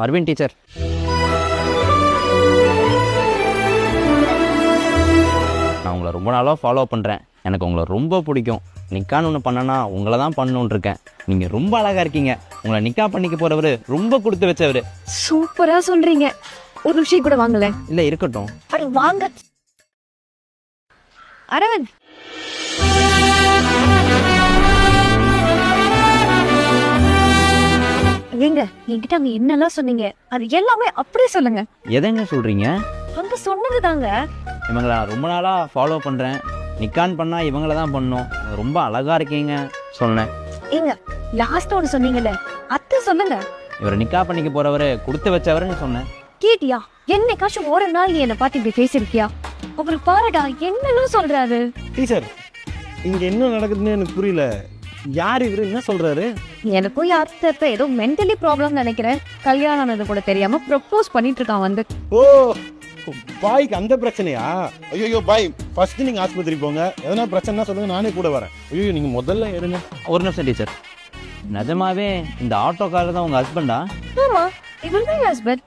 Parveen teacher, நான் உங்களை ரொம்ப நாளாக ஃபாலோ பண்ணுறேன். எனக்கு உங்களை ரொம்ப பிடிக்கும். நிக்கான்னு ஒன்று பண்ணனா உங்களை தான் பண்ணணுன்னு இருக்கேன். நீங்கள் ரொம்ப அழகாக இருக்கீங்க. உங்களை நிக்கா பண்ணிக்க போகிறவர் ரொம்ப கொடுத்து வச்சவர். சூப்பரா சொல்றீங்க. ஒரு விஷயம் கூட வாங்கல. இல்லை இருக்கட்டும். அட வாங்க அரவிந்த். ஏங்க என்கிட்ட அங்க என்னெல்லாம் சொன்னீங்க அது எல்லாமே அப்படியே சொல்லுங்க. எதைங்க சொல்கிறீங்க? அங்க சொன்னதுதாங்க. இவங்களை நான் ரொம்ப நாளாக ஃபாலோ பண்ணுறேன். நிக்கான் பண்ணால் இவங்கள தான் பண்ணணும். ரொம்ப அழகாக இருக்கீங்க சொன்னேன். ஏங்க லாஸ்ட் ஒன்று சொன்னீங்கல்ல அத்தை சொல்லுங்க. இவரை நிக்கா பண்ணிக்க போகிறவர் கொடுத்து வச்சவர்னு சொன்னேன். கேட்டியா? என்னைக்காச்சும் ஒரு நாள் நீ என்னை பார்த்து இப்படி பேசிருக்கியா? உங்களுக்கு பாருடா என்னெல்லாம் சொல்றாரு. டீச்சர், இங்க என்ன நடக்குதுன்னு எனக்கு புரியல. யார் இவரு, என்ன சொல்றாரு? எனக்கும் யார்கிட்ட ஏதோ மென்டலி ப்ராப்ளம் நினைக்கிறேன். கல்யாணம் ஆனது கூட தெரியாம ப்ரொப்போஸ் பண்ணிட்டு இருக்கான் வந்து. ஓ, பாய்க்கு அந்த பிரச்சனையா? ஐயோ பாய், ஃபர்ஸ்ட் நீங்க ஆஸ்பத்திரி போங்க. எதனா பிரச்சனை சொல்லுங்க, நானே கூட வரேன். ஐயோ நீங்க முதல்ல இருங்க. ஒரு நிமிஷம் டீச்சர், நிஜமாவே இந்த ஆட்டோக்காரர் தான் உங்கள் ஹஸ்பண்டா? ஆமா, இவன் தான் ஹஸ்பண்ட்.